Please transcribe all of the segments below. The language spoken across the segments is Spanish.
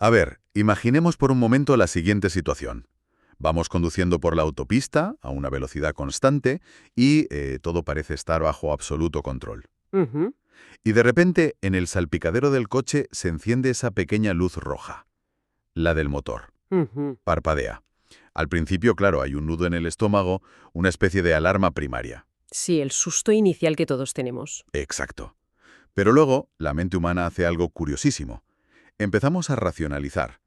A ver, imaginemos por un momento la siguiente situación. Vamos conduciendo por la autopista a una velocidad constante y todo parece estar bajo absoluto control. Ujú. Y de repente, en el salpicadero del coche se enciende esa pequeña luz roja, la del motor. Ujú. Parpadea. Al principio, claro, hay un nudo en el estómago, una especie de alarma primaria. Sí, el susto inicial que todos tenemos. Exacto. Pero luego, la mente humana hace algo curiosísimo. Empezamos a racionalizar.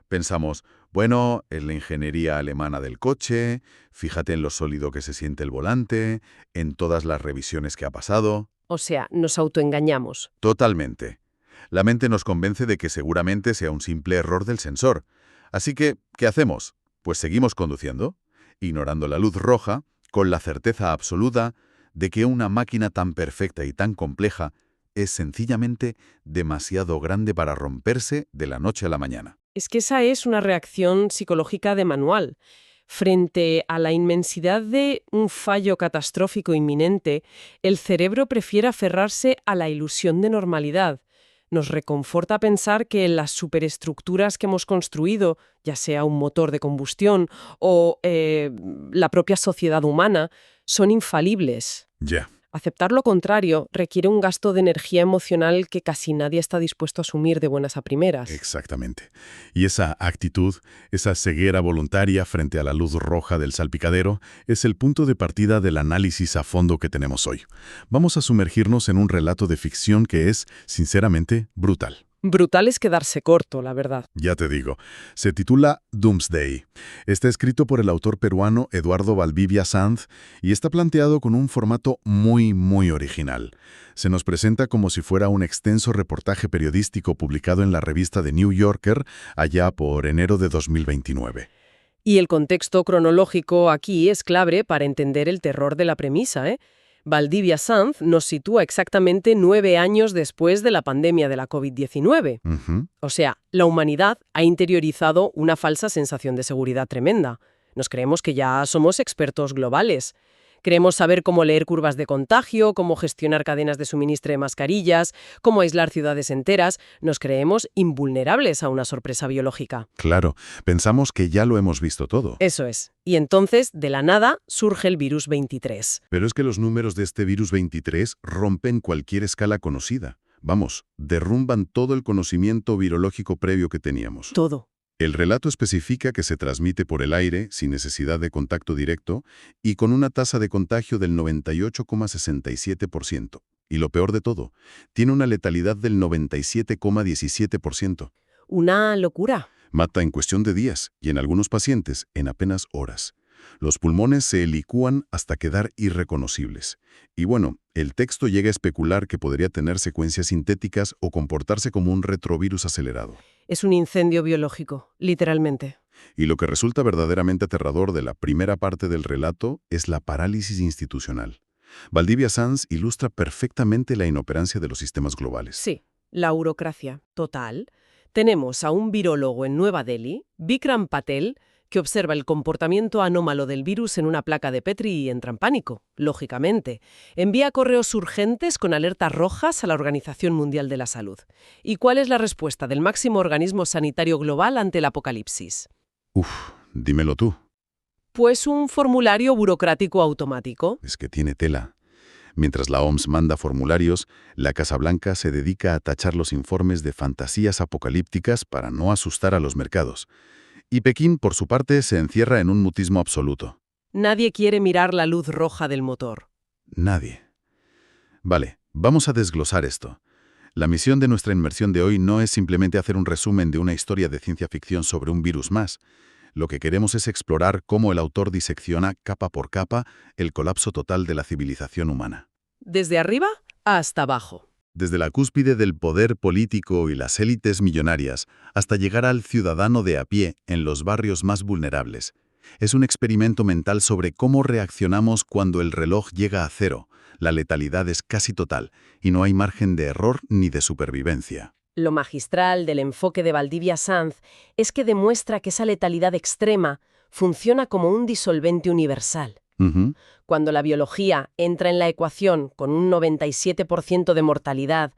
Pensamos, bueno, es la ingeniería alemana del coche, fíjate en lo sólido que se siente el volante, en todas las revisiones que ha pasado. O sea, nos autoengañamos. Totalmente. La mente nos convence de que seguramente sea un simple error del sensor. Así que, ¿qué hacemos? Pues seguimos conduciendo, ignorando la luz roja, con la certeza absoluta de que una máquina tan perfecta y tan compleja es sencillamente demasiado grande para romperse de la noche a la mañana. Es que esa es una reacción psicológica de manual. Frente a la inmensidad de un fallo catastrófico inminente, el cerebro prefiere aferrarse a la ilusión de normalidad. Nos reconforta pensar que las superestructuras que hemos construido, ya sea un motor de combustión o la propia sociedad humana, son infalibles. Ya. Aceptar lo contrario requiere un gasto de energía emocional que casi nadie está dispuesto a asumir de buenas a primeras. Exactamente. Y esa actitud, esa ceguera voluntaria frente a la luz roja del salpicadero, es el punto de partida del análisis a fondo que tenemos hoy. Vamos a sumergirnos en un relato de ficción que es, sinceramente, brutal. Brutal es quedarse corto, la verdad. Ya te digo, se titula Doomsday. Está escrito por el autor peruano Eduardo Valdivia Sanz y está planteado con un formato muy original. Se nos presenta como si fuera un extenso reportaje periodístico publicado en la revista The New Yorker allá por enero de 2029. Y el contexto cronológico aquí es clave para entender el terror de la premisa, ¿eh? Valdivia Sanz nos sitúa exactamente 9 años después de la pandemia de la COVID-19. Ujú. O sea, la humanidad ha interiorizado una falsa sensación de seguridad tremenda. Nos creemos que ya somos expertos globales. Queremos saber cómo leer curvas de contagio, cómo gestionar cadenas de suministro de mascarillas, cómo aislar ciudades enteras. Nos creemos invulnerables a una sorpresa biológica. Claro, pensamos que ya lo hemos visto todo. Eso es. Y entonces, de la nada, surge el virus 23. Pero es que los números de este virus 23 rompen cualquier escala conocida. Vamos, derrumban todo el conocimiento virológico previo que teníamos. Todo. El relato especifica que se transmite por el aire, sin necesidad de contacto directo, y con una tasa de contagio del 98,67%. Y lo peor de todo, tiene una letalidad del 97,17%. Una locura. Mata en cuestión de días y en algunos pacientes en apenas horas. Los pulmones se licúan hasta quedar irreconocibles. Y bueno, el texto llega a especular que podría tener secuencias sintéticas o comportarse como un retrovirus acelerado. Es un incendio biológico, literalmente. Y lo que resulta verdaderamente aterrador de la primera parte del relato es la parálisis institucional. Valdivia Sanz ilustra perfectamente la inoperancia de los sistemas globales. Sí, la burocracia total. Tenemos a un virólogo en Nueva Delhi, Vikram Patel, que observa el comportamiento anómalo del virus en una placa de Petri y entra en pánico, lógicamente. Envía correos urgentes con alertas rojas a la Organización Mundial de la Salud. ¿Y cuál es la respuesta del máximo organismo sanitario global ante el apocalipsis? Dímelo tú. Pues un formulario burocrático automático. Es que tiene tela. Mientras la OMS manda formularios, la Casa Blanca se dedica a tachar los informes de fantasías apocalípticas para no asustar a los mercados. Y Pekín, por su parte, se encierra en un mutismo absoluto. Nadie quiere mirar la luz roja del motor. Nadie. Vale, vamos a desglosar esto. La misión de nuestra inmersión de hoy no es simplemente hacer un resumen de una historia de ciencia ficción sobre un virus más. Lo que queremos es explorar cómo el autor disecciona, capa por capa, el colapso total de la civilización humana. Desde arriba hasta abajo. Desde la cúspide del poder político y las élites millonarias hasta llegar al ciudadano de a pie en los barrios más vulnerables. Es un experimento mental sobre cómo reaccionamos cuando el reloj llega a cero, la letalidad es casi total y no hay margen de error ni de supervivencia. Lo magistral del enfoque de Valdivia Sanz es que demuestra que esa letalidad extrema funciona como un disolvente universal. Ujú. Cuando la biología entra en la ecuación con un 97% de mortalidad,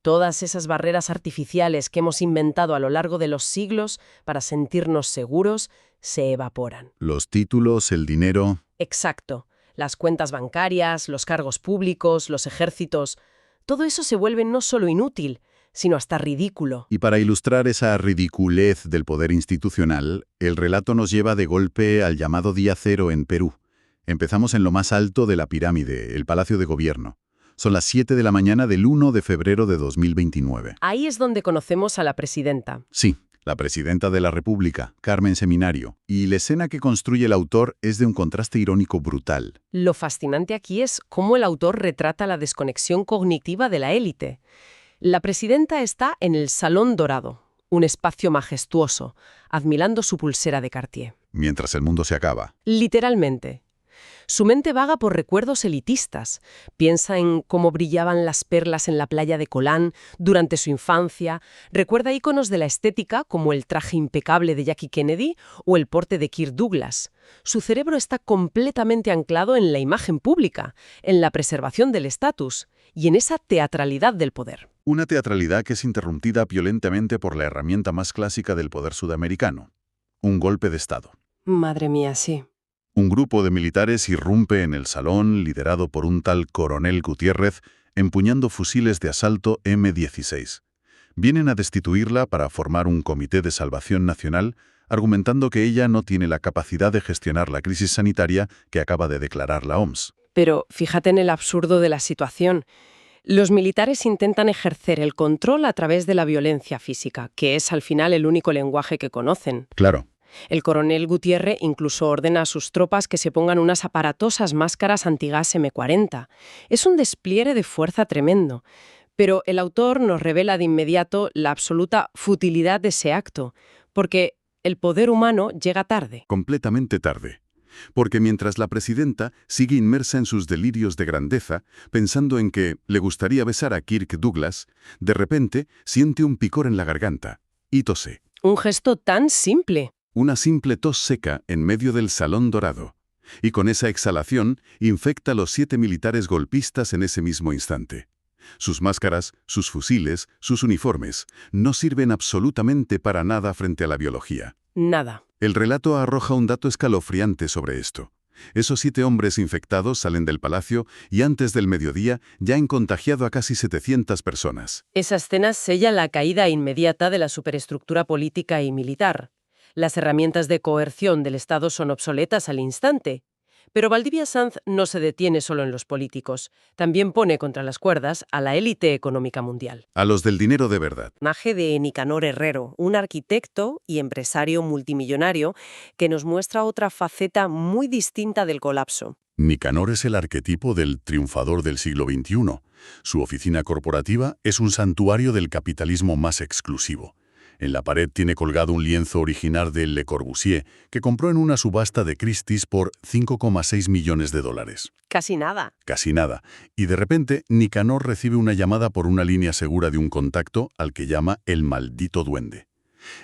Todas esas barreras artificiales que hemos inventado a lo largo de los siglos para sentirnos seguros se evaporan. Los títulos, el dinero... Exacto. Las cuentas bancarias, los cargos públicos, los ejércitos, todo eso se vuelve no solo inútil, sino hasta ridículo. Y para ilustrar esa ridiculez del poder institucional, el relato nos lleva de golpe al llamado Día Cero en Perú. Empezamos en lo más alto de la pirámide, el Palacio de Gobierno. Son las 7 de la mañana del 1 de febrero de 2029. Ahí es donde conocemos a la presidenta. Sí, la presidenta de la República, Carmen Seminario. Y la escena que construye el autor es de un contraste irónico brutal. Lo fascinante aquí es cómo el autor retrata la desconexión cognitiva de la élite. La presidenta está en el Salón Dorado, un espacio majestuoso, admirando su pulsera de Cartier. Mientras el mundo se acaba. Literalmente. Su mente vaga por recuerdos elitistas. Piensa en cómo brillaban las perlas en la playa de Colán durante su infancia. Recuerda íconos de la estética como el traje impecable de Jackie Kennedy o el porte de Kirk Douglas. Su cerebro está completamente anclado en la imagen pública, en la preservación del estatus y en esa teatralidad del poder. Una teatralidad que es interrumpida violentamente por la herramienta más clásica del poder sudamericano. Un golpe de Estado. Madre mía, sí. Un grupo de militares irrumpe en el salón, liderado por un tal Coronel Gutiérrez, empuñando fusiles de asalto M16. Vienen a destituirla para formar un comité de salvación nacional, argumentando que ella no tiene la capacidad de gestionar la crisis sanitaria que acaba de declarar la OMS. Pero fíjate en el absurdo de la situación. Los militares intentan ejercer el control a través de la violencia física, que es al final el único lenguaje que conocen. Claro. El coronel Gutiérrez incluso ordena a sus tropas que se pongan unas aparatosas máscaras antigas M40. Es un despliegue de fuerza tremendo. Pero el autor nos revela de inmediato la absoluta futilidad de ese acto, porque el poder humano llega tarde. Completamente tarde. Porque mientras la presidenta sigue inmersa en sus delirios de grandeza, pensando en que le gustaría besar a Kirk Douglas, de repente siente un picor en la garganta y tose. Un gesto tan simple. Una simple tos seca en medio del Salón Dorado. Y con esa exhalación infecta a los 7 militares golpistas en ese mismo instante. Sus máscaras, sus fusiles, sus uniformes no sirven absolutamente para nada frente a la biología. Nada. El relato arroja un dato escalofriante sobre esto. Esos 7 hombres infectados salen del palacio y antes del mediodía ya han contagiado a casi 700 personas. Esa escena sella la caída inmediata de la superestructura política y militar. Las herramientas de coerción del Estado son obsoletas al instante. Pero Valdivia Sanz no se detiene solo en los políticos. También pone contra las cuerdas a la élite económica mundial. A los del dinero de verdad. Personaje de Nicanor Herrero, un arquitecto y empresario multimillonario que nos muestra otra faceta muy distinta del colapso. Nicanor es el arquetipo del triunfador del siglo XXI. Su oficina corporativa es un santuario del capitalismo más exclusivo. En la pared tiene colgado un lienzo original de Le Corbusier, que compró en una subasta de Christie's por $5,6 millones. Casi nada. Casi nada. Y de repente, Nicanor recibe una llamada por una línea segura de un contacto al que llama el maldito duende.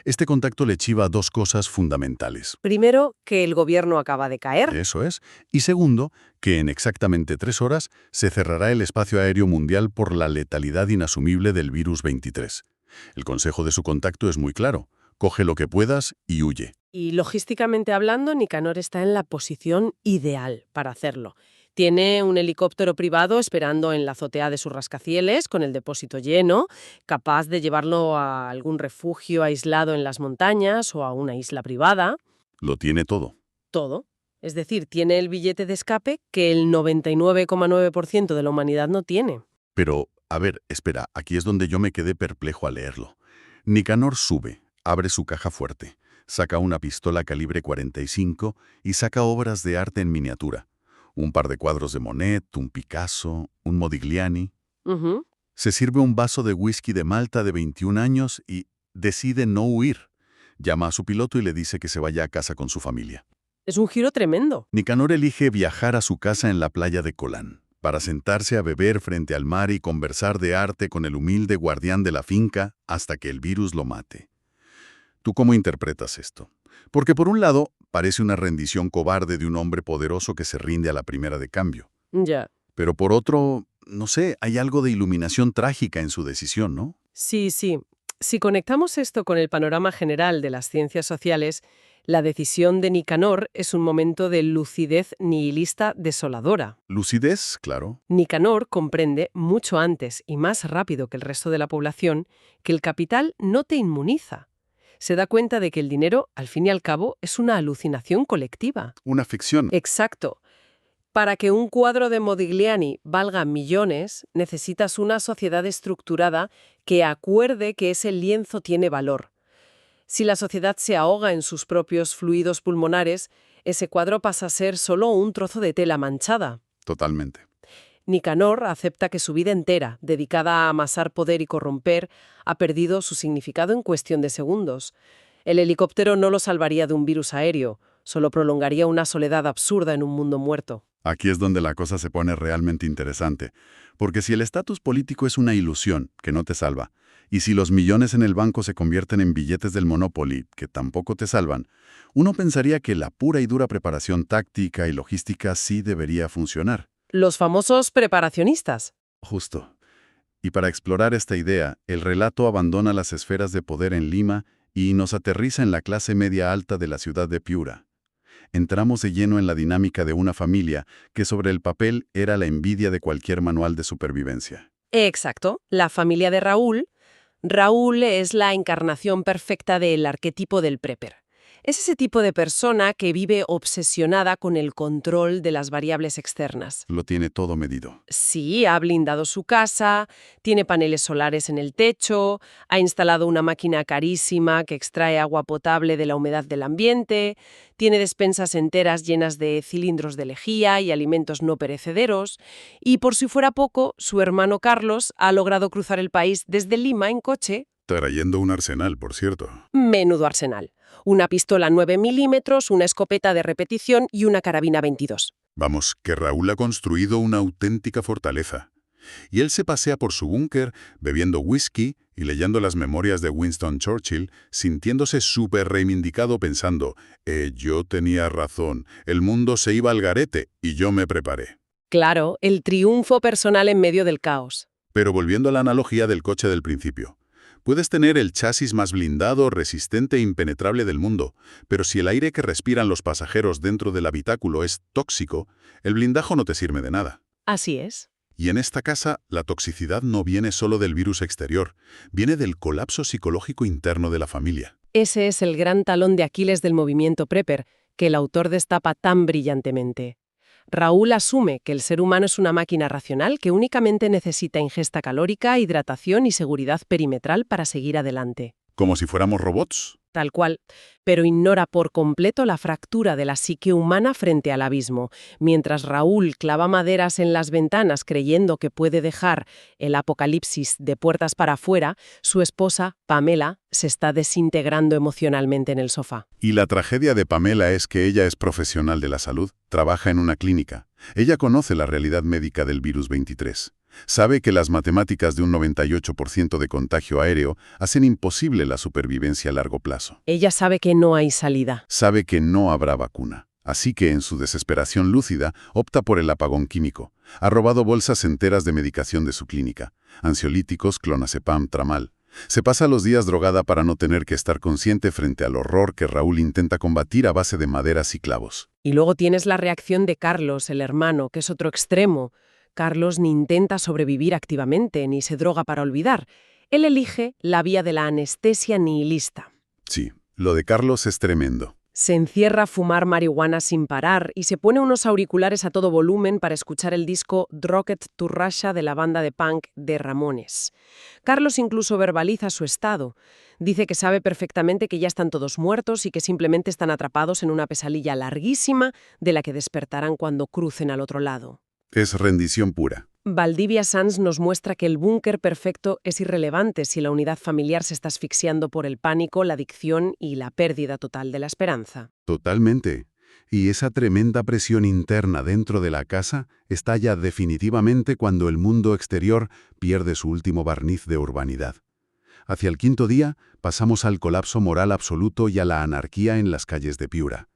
Este contacto le chiva 2 cosas fundamentales. Primero, que el gobierno acaba de caer. Eso es. Y segundo, que en exactamente 3 horas se cerrará el espacio aéreo mundial por la letalidad inasumible del virus 23. El consejo de su contacto es muy claro. Coge lo que puedas y huye. Y logísticamente hablando, Nicanor está en la posición ideal para hacerlo. Tiene un helicóptero privado esperando en la azotea de sus rascacielos, con el depósito lleno, capaz de llevarlo a algún refugio aislado en las montañas o a una isla privada. Lo tiene todo. Todo. Es decir, tiene el billete de escape que el 99,9% de la humanidad no tiene. Pero, a ver, espera, aquí es donde yo me quedé perplejo al leerlo. Nicanor sube, abre su caja fuerte, saca una pistola calibre 45 y saca obras de arte en miniatura. Un par de cuadros de Monet, un Picasso, un Modigliani. Se sirve un vaso de whisky de Malta de 21 años y decide no huir. Llama a su piloto y le dice que se vaya a casa con su familia. Es un giro tremendo. Nicanor elige viajar a su casa en la playa de Colán, para sentarse a beber frente al mar y conversar de arte con el humilde guardián de la finca hasta que el virus lo mate. ¿Tú cómo interpretas esto? Porque por un lado, parece una rendición cobarde de un hombre poderoso que se rinde a la primera de cambio. Ya. Pero por otro, no sé, hay algo de iluminación trágica en su decisión, ¿no? Sí, sí. Si conectamos esto con el panorama general de las ciencias sociales, la decisión de Nicanor es un momento de lucidez nihilista desoladora. Lucidez, claro. Nicanor comprende, mucho antes y más rápido que el resto de la población, que el capital no te inmuniza. Se da cuenta de que el dinero, al fin y al cabo, es una alucinación colectiva. Una ficción. Exacto. Para que un cuadro de Modigliani valga millones, necesitas una sociedad estructurada que acuerde que ese lienzo tiene valor. Si la sociedad se ahoga en sus propios fluidos pulmonares, ese cuadro pasa a ser solo un trozo de tela manchada. Totalmente. Nicanor acepta que su vida entera, dedicada a amasar poder y corromper, ha perdido su significado en cuestión de segundos. El helicóptero no lo salvaría de un virus aéreo, solo prolongaría una soledad absurda en un mundo muerto. Aquí es donde la cosa se pone realmente interesante, porque si el estatus político es una ilusión que no te salva, y si los millones en el banco se convierten en billetes del Monopoly que tampoco te salvan, uno pensaría que la pura y dura preparación táctica y logística sí debería funcionar. Los famosos preparacionistas. Justo. Y para explorar esta idea, el relato abandona las esferas de poder en Lima y nos aterriza en la clase media alta de la ciudad de Piura. Entramos de lleno en la dinámica de una familia que sobre el papel era la envidia de cualquier manual de supervivencia. Exacto, la familia de Raúl. Raúl es la encarnación perfecta del arquetipo del prepper. Es ese tipo de persona que vive obsesionada con el control de las variables externas. Lo tiene todo medido. Sí, ha blindado su casa, tiene paneles solares en el techo, ha instalado una máquina carísima que extrae agua potable de la humedad del ambiente, tiene despensas enteras llenas de cilindros de lejía y alimentos no perecederos, y por si fuera poco, su hermano Carlos ha logrado cruzar el país desde Lima en coche. Trayendo un arsenal, por cierto. Menudo arsenal. Una pistola 9 milímetros, una escopeta de repetición y una carabina 22. Vamos, que Raúl ha construido una auténtica fortaleza. Y él se pasea por su búnker bebiendo whisky y leyendo las memorias de Winston Churchill, sintiéndose súper reivindicado pensando, yo tenía razón, el mundo se iba al garete y yo me preparé. Claro, el triunfo personal en medio del caos. Pero volviendo a la analogía del coche del principio. Puedes tener el chasis más blindado, resistente e impenetrable del mundo, pero si el aire que respiran los pasajeros dentro del habitáculo es tóxico, el blindaje no te sirve de nada. Así es. Y en esta casa, la toxicidad no viene solo del virus exterior, viene del colapso psicológico interno de la familia. Ese es el gran talón de Aquiles del movimiento prepper, que el autor destapa tan brillantemente. Raúl asume que el ser humano es una máquina racional que únicamente necesita ingesta calórica, hidratación y seguridad perimetral para seguir adelante. ¿Como si fuéramos robots? Tal cual, pero ignora por completo la fractura de la psique humana frente al abismo. Mientras Raúl clava maderas en las ventanas creyendo que puede dejar el apocalipsis de puertas para afuera, su esposa, Pamela, se está desintegrando emocionalmente en el sofá. Y la tragedia de Pamela es que ella es profesional de la salud, trabaja en una clínica. Ella conoce la realidad médica del virus 23. Sabe que las matemáticas de un 98% de contagio aéreo hacen imposible la supervivencia a largo plazo. Ella sabe que no hay salida. Sabe que no habrá vacuna. Así que, en su desesperación lúcida, opta por el apagón químico. Ha robado bolsas enteras de medicación de su clínica. Ansiolíticos, clonazepam, tramal. Se pasa los días drogada para no tener que estar consciente frente al horror que Raúl intenta combatir a base de maderas y clavos. Y luego tienes la reacción de Carlos, el hermano, que es otro extremo. Carlos ni intenta sobrevivir activamente, ni se droga para olvidar. Él elige la vía de la anestesia nihilista. Sí, lo de Carlos es tremendo. Se encierra a fumar marihuana sin parar y se pone unos auriculares a todo volumen para escuchar el disco Rocket to Russia de la banda de punk de Ramones. Carlos incluso verbaliza su estado. Dice que sabe perfectamente que ya están todos muertos y que simplemente están atrapados en una pesadilla larguísima de la que despertarán cuando crucen al otro lado. Es rendición pura. Valdivia Sans nos muestra que el búnker perfecto es irrelevante si la unidad familiar se está asfixiando por el pánico, la adicción y la pérdida total de la esperanza. Totalmente. Y esa tremenda presión interna dentro de la casa estalla definitivamente cuando el mundo exterior pierde su último barniz de urbanidad. Hacia el quinto día pasamos al colapso moral absoluto y a la anarquía en las calles de Piura.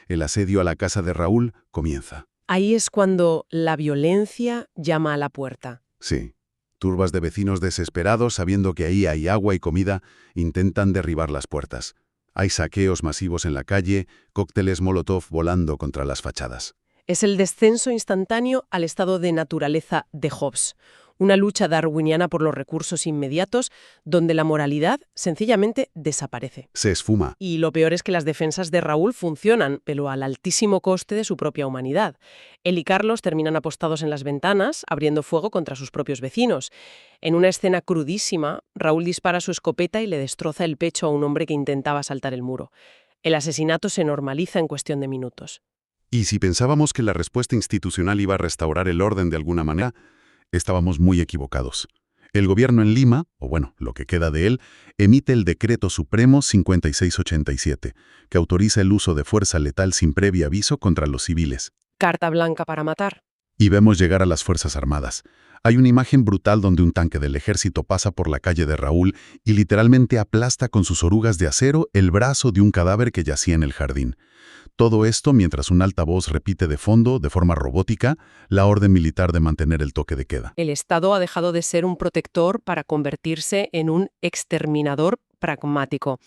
El asedio a la casa de Raúl comienza. Ahí es cuando la violencia llama a la puerta. Sí. Turbas de vecinos desesperados, sabiendo que ahí hay agua y comida, intentan derribar las puertas. Hay saqueos masivos en la calle, cócteles Molotov volando contra las fachadas. Es el descenso instantáneo al estado de naturaleza de Hobbes, una lucha darwiniana por los recursos inmediatos donde la moralidad sencillamente desaparece. Se esfuma. Y lo peor es que las defensas de Raúl funcionan, pero al altísimo coste de su propia humanidad. Él y Carlos terminan apostados en las ventanas, abriendo fuego contra sus propios vecinos. En una escena crudísima, Raúl dispara su escopeta y le destroza el pecho a un hombre que intentaba saltar el muro. El asesinato se normaliza en cuestión de minutos. Y si pensábamos que la respuesta institucional iba a restaurar el orden de alguna manera, estábamos muy equivocados. El gobierno en Lima, o bueno, lo que queda de él, emite el Decreto Supremo 5687, que autoriza el uso de fuerza letal sin previo aviso contra los civiles. Carta blanca para matar. Y vemos llegar a las Fuerzas Armadas. Hay una imagen brutal donde un tanque del ejército pasa por la calle de Raúl y literalmente aplasta con sus orugas de acero el brazo de un cadáver que yacía en el jardín. Todo esto mientras un altavoz repite de fondo, de forma robótica, la orden militar de mantener el toque de queda. El Estado ha dejado de ser un protector para convertirse en un exterminador pragmático.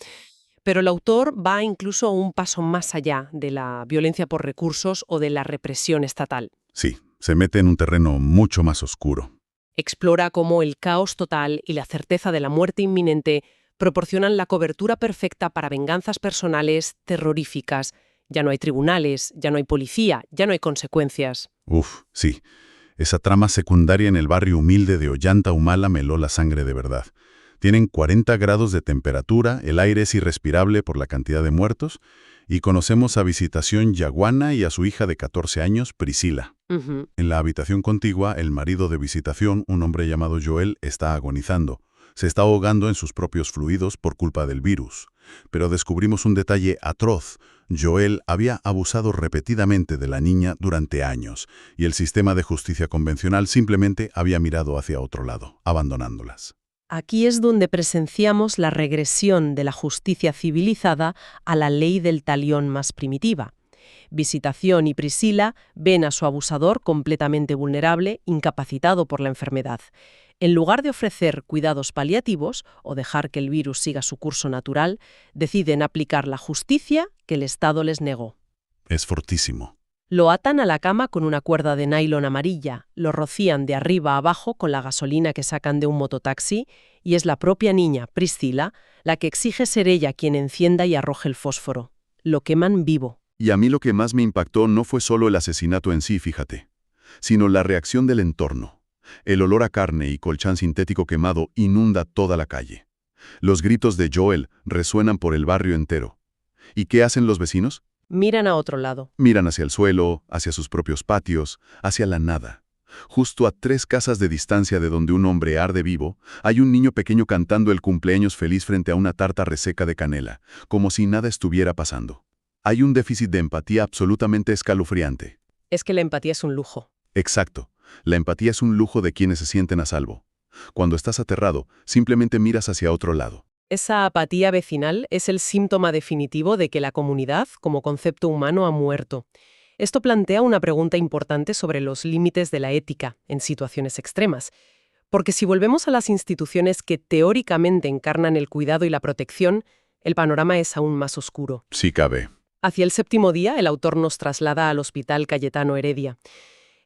Pero el autor va incluso un paso más allá de la violencia por recursos o de la represión estatal. Sí, se mete en un terreno mucho más oscuro. Explora cómo el caos total y la certeza de la muerte inminente proporcionan la cobertura perfecta para venganzas personales terroríficas. Ya no hay tribunales, ya no hay policía, ya no hay consecuencias. Sí. Esa trama secundaria en el barrio humilde de Ollanta Humala me heló la sangre de verdad. Tienen 40 grados de temperatura, el aire es irrespirable por la cantidad de muertos, y conocemos a Visitación Yaguana y a su hija de 14 años, Priscila. En la habitación contigua, el marido de Visitación, un hombre llamado Joel, está agonizando. Se está ahogando en sus propios fluidos por culpa del virus. Pero descubrimos un detalle atroz. Joel había abusado repetidamente de la niña durante años, y el sistema de justicia convencional simplemente había mirado hacia otro lado, abandonándolas. Aquí es donde presenciamos la regresión de la justicia civilizada a la ley del talión más primitiva. Visitación y Priscila ven a su abusador completamente vulnerable, incapacitado por la enfermedad. En lugar de ofrecer cuidados paliativos o dejar que el virus siga su curso natural, deciden aplicar la justicia que el Estado les negó. Es fortísimo. Lo atan a la cama con una cuerda de nylon amarilla, lo rocían de arriba a abajo con la gasolina que sacan de un mototaxi y es la propia niña, Priscila, la que exige ser ella quien encienda y arroje el fósforo. Lo queman vivo. Y a mí lo que más me impactó no fue solo el asesinato en sí, fíjate, sino la reacción del entorno. El olor a carne y colchón sintético quemado inunda toda la calle. Los gritos de Joel resuenan por el barrio entero. ¿Y qué hacen los vecinos? Miran a otro lado. Miran hacia el suelo, hacia sus propios patios, hacia la nada. Justo a 3 casas de distancia de donde un hombre arde vivo, hay un niño pequeño cantando el cumpleaños feliz frente a una tarta reseca de canela, como si nada estuviera pasando. Hay un déficit de empatía absolutamente escalofriante. Es que la empatía es un lujo. Exacto. La empatía es un lujo de quienes se sienten a salvo. Cuando estás aterrado, simplemente miras hacia otro lado. Esa apatía vecinal es el síntoma definitivo de que la comunidad, como concepto humano, ha muerto. Esto plantea una pregunta importante sobre los límites de la ética en situaciones extremas. Porque si volvemos a las instituciones que teóricamente encarnan el cuidado y la protección, el panorama es aún más oscuro. Sí cabe. Hacia el 7º día, el autor nos traslada al Hospital Cayetano Heredia.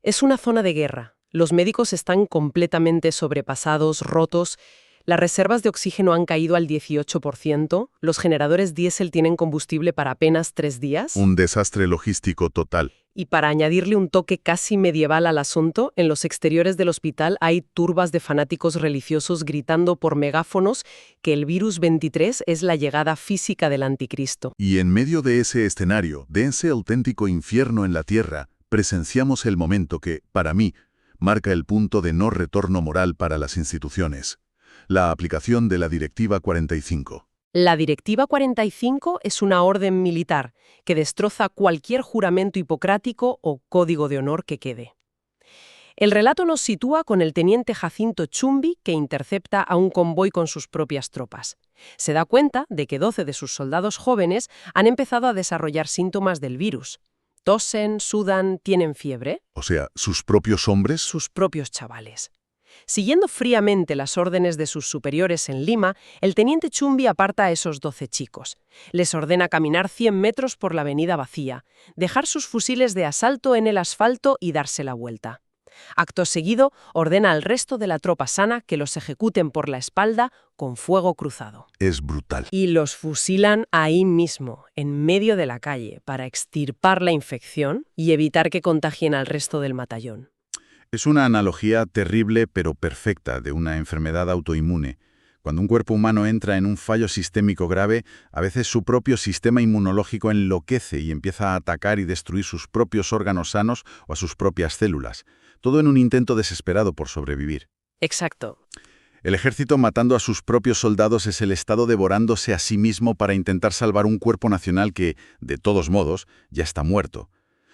Es una zona de guerra. Los médicos están completamente sobrepasados, rotos. Las reservas de oxígeno han caído al 18%. Los generadores diésel tienen combustible para apenas 3 días. Un desastre logístico total. Y para añadirle un toque casi medieval al asunto, en los exteriores del hospital hay turbas de fanáticos religiosos gritando por megáfonos que el virus 23 es la llegada física del anticristo. Y en medio de ese escenario, de ese auténtico infierno en la tierra, presenciamos el momento que, para mí, marca el punto de no retorno moral para las instituciones. La aplicación de la Directiva 45. La Directiva 45 es una orden militar que destroza cualquier juramento hipocrático o código de honor que quede. El relato nos sitúa con el teniente Jacinto Chumbi, que intercepta a un convoy con sus propias tropas. Se da cuenta de que 12 de sus soldados jóvenes han empezado a desarrollar síntomas del virus. Tosen, sudan, tienen fiebre. O sea, ¿sus propios hombres? Sus propios chavales. Siguiendo fríamente las órdenes de sus superiores en Lima, el teniente Chumbi aparta a esos 12 chicos. Les ordena caminar 100 metros por la avenida vacía, dejar sus fusiles de asalto en el asfalto y darse la vuelta. Acto seguido, ordena al resto de la tropa sana que los ejecuten por la espalda con fuego cruzado. Es brutal. Y los fusilan ahí mismo, en medio de la calle, para extirpar la infección y evitar que contagien al resto del batallón. Es una analogía terrible pero perfecta de una enfermedad autoinmune. Cuando un cuerpo humano entra en un fallo sistémico grave, a veces su propio sistema inmunológico enloquece y empieza a atacar y destruir sus propios órganos sanos o a sus propias células. Todo en un intento desesperado por sobrevivir. Exacto. El ejército matando a sus propios soldados es el Estado devorándose a sí mismo para intentar salvar un cuerpo nacional que, de todos modos, ya está muerto.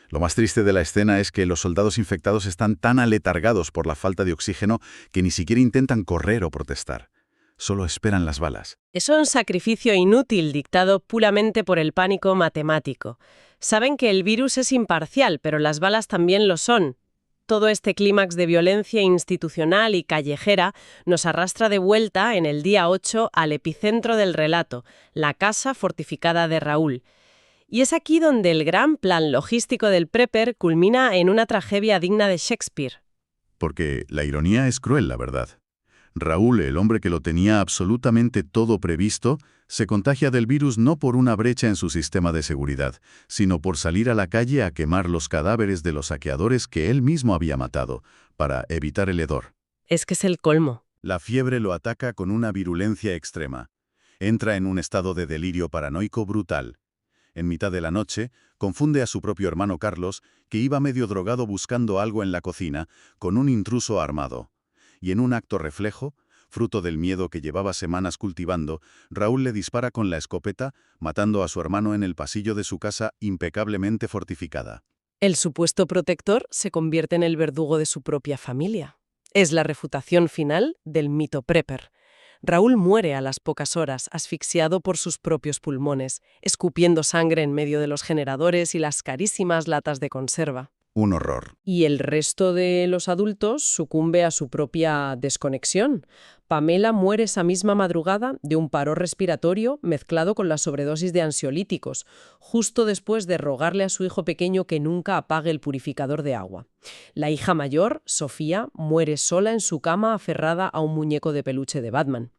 Lo más triste de la escena es que los soldados infectados están tan aletargados por la falta de oxígeno que ni siquiera intentan correr o protestar. Solo esperan las balas. Es un sacrificio inútil dictado puramente por el pánico matemático. Saben que el virus es imparcial, pero las balas también lo son. Todo este clímax de violencia institucional y callejera nos arrastra de vuelta en el día 8 al epicentro del relato, la casa fortificada de Raúl. Y es aquí donde el gran plan logístico del Prepper culmina en una tragedia digna de Shakespeare. Porque la ironía es cruel, la verdad. Raúl, el hombre que lo tenía absolutamente todo previsto, se contagia del virus no por una brecha en su sistema de seguridad, sino por salir a la calle a quemar los cadáveres de los saqueadores que él mismo había matado, para evitar el hedor. Es que es el colmo. La fiebre lo ataca con una virulencia extrema. Entra en un estado de delirio paranoico brutal. En mitad de la noche, confunde a su propio hermano Carlos, que iba medio drogado buscando algo en la cocina, con un intruso armado. Y en un acto reflejo, fruto del miedo que llevaba semanas cultivando, Raúl le dispara con la escopeta, matando a su hermano en el pasillo de su casa impecablemente fortificada. El supuesto protector se convierte en el verdugo de su propia familia. Es la refutación final del mito Prepper. Raúl muere a las pocas horas, asfixiado por sus propios pulmones, escupiendo sangre en medio de los generadores y las carísimas latas de conserva. Un horror. Y el resto de los adultos sucumbe a su propia desconexión. Pamela muere esa misma madrugada de un paro respiratorio mezclado con la sobredosis de ansiolíticos, justo después de rogarle a su hijo pequeño que nunca apague el purificador de agua. La hija mayor, Sofía, muere sola en su cama aferrada a un muñeco de peluche de Batman.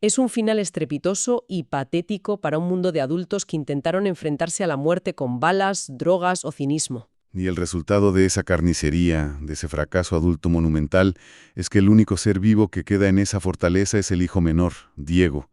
Es un final estrepitoso y patético para un mundo de adultos que intentaron enfrentarse a la muerte con balas, drogas o cinismo. Y el resultado de esa carnicería, de ese fracaso adulto monumental, es que el único ser vivo que queda en esa fortaleza es el hijo menor, Diego.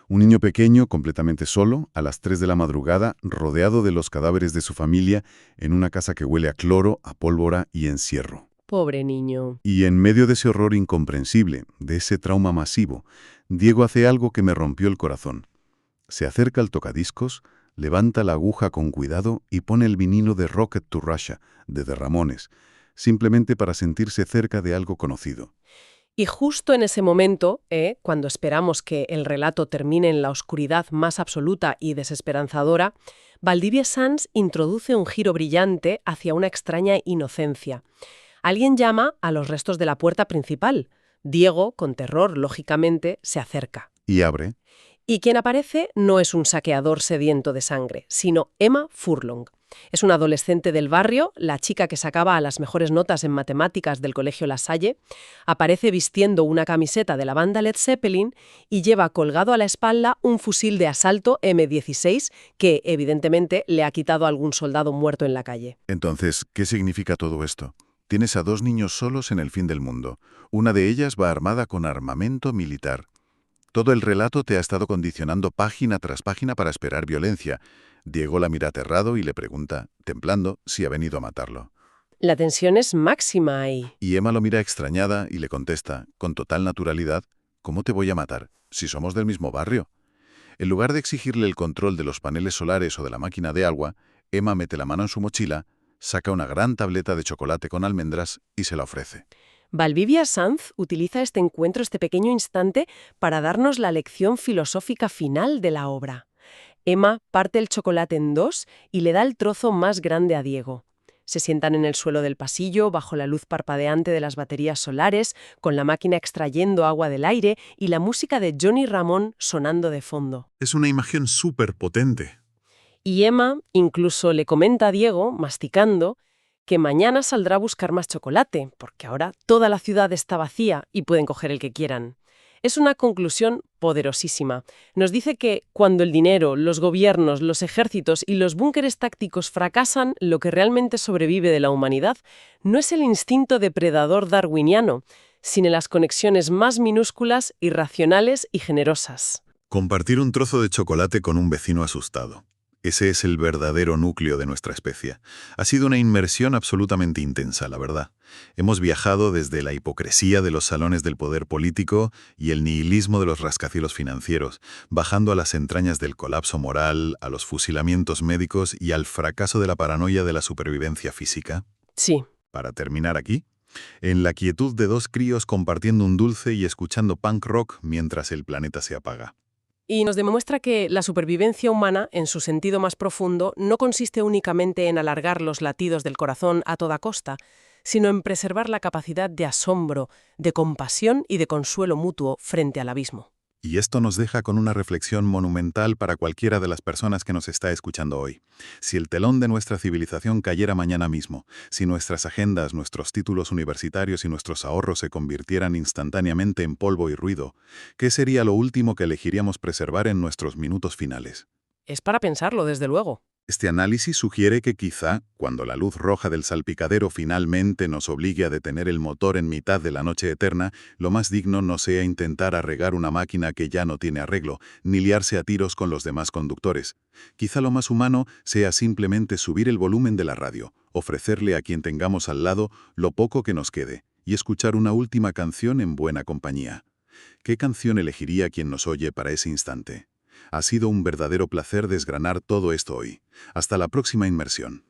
Un niño pequeño, completamente solo, a las 3 de la madrugada, rodeado de los cadáveres de su familia, en una casa que huele a cloro, a pólvora y encierro. Pobre niño. Y en medio de ese horror incomprensible, de ese trauma masivo, Diego hace algo que me rompió el corazón. Se acerca al tocadiscos, levanta la aguja con cuidado y pone el vinilo de Rocket to Russia, de Ramones, simplemente para sentirse cerca de algo conocido. Y justo en ese momento, cuando esperamos que el relato termine en la oscuridad más absoluta y desesperanzadora, Valdivia Sans introduce un giro brillante hacia una extraña inocencia. Alguien llama a los restos de la puerta principal. Diego, con terror, lógicamente, se acerca. Y abre. Y quien aparece no es un saqueador sediento de sangre, sino Emma Furlong. Es una adolescente del barrio, la chica que sacaba las mejores notas en matemáticas del colegio La Salle. Aparece vistiendo una camiseta de la banda Led Zeppelin y lleva colgado a la espalda un fusil de asalto M16 que, evidentemente, le ha quitado a algún soldado muerto en la calle. Entonces, ¿qué significa todo esto? Tienes a 2 niños solos en el fin del mundo. Una de ellas va armada con armamento militar. Todo el relato te ha estado condicionando página tras página para esperar violencia. Diego la mira aterrado y le pregunta, temblando, si ha venido a matarlo. La tensión es máxima ahí. Y Emma lo mira extrañada y le contesta, con total naturalidad, ¿cómo te voy a matar, si somos del mismo barrio? En lugar de exigirle el control de los paneles solares o de la máquina de agua, Emma mete la mano en su mochila, saca una gran tableta de chocolate con almendras y se la ofrece. Valdivia Sans utiliza este encuentro, este pequeño instante, para darnos la lección filosófica final de la obra. Emma parte el chocolate en 2 y le da el trozo más grande a Diego. Se sientan en el suelo del pasillo, bajo la luz parpadeante de las baterías solares, con la máquina extrayendo agua del aire y la música de Johnny Ramón sonando de fondo. Es una imagen súper potente. Y Emma incluso le comenta a Diego, masticando, que mañana saldrá a buscar más chocolate, porque ahora toda la ciudad está vacía y pueden coger el que quieran. Es una conclusión poderosísima. Nos dice que cuando el dinero, los gobiernos, los ejércitos y los búnkeres tácticos fracasan, lo que realmente sobrevive de la humanidad no es el instinto depredador darwiniano, sino las conexiones más minúsculas, irracionales y generosas. Compartir un trozo de chocolate con un vecino asustado. Ese es el verdadero núcleo de nuestra especie. Ha sido una inmersión absolutamente intensa, la verdad. Hemos viajado desde la hipocresía de los salones del poder político y el nihilismo de los rascacielos financieros, bajando a las entrañas del colapso moral, a los fusilamientos médicos y al fracaso de la paranoia de la supervivencia física. Sí. Para terminar aquí, en la quietud de dos críos compartiendo un dulce y escuchando punk rock mientras el planeta se apaga. Y nos demuestra que la supervivencia humana, en su sentido más profundo, no consiste únicamente en alargar los latidos del corazón a toda costa, sino en preservar la capacidad de asombro, de compasión y de consuelo mutuo frente al abismo. Y esto nos deja con una reflexión monumental para cualquiera de las personas que nos está escuchando hoy. Si el telón de nuestra civilización cayera mañana mismo, si nuestras agendas, nuestros títulos universitarios y nuestros ahorros se convirtieran instantáneamente en polvo y ruido, ¿qué sería lo último que elegiríamos preservar en nuestros minutos finales? Es para pensarlo, desde luego. Este análisis sugiere que quizá, cuando la luz roja del salpicadero finalmente nos obligue a detener el motor en mitad de la noche eterna, lo más digno no sea intentar arreglar una máquina que ya no tiene arreglo, ni liarse a tiros con los demás conductores. Quizá lo más humano sea simplemente subir el volumen de la radio, ofrecerle a quien tengamos al lado lo poco que nos quede, y escuchar una última canción en buena compañía. ¿Qué canción elegiría quien nos oye para ese instante? Ha sido un verdadero placer desgranar todo esto hoy. Hasta la próxima inmersión.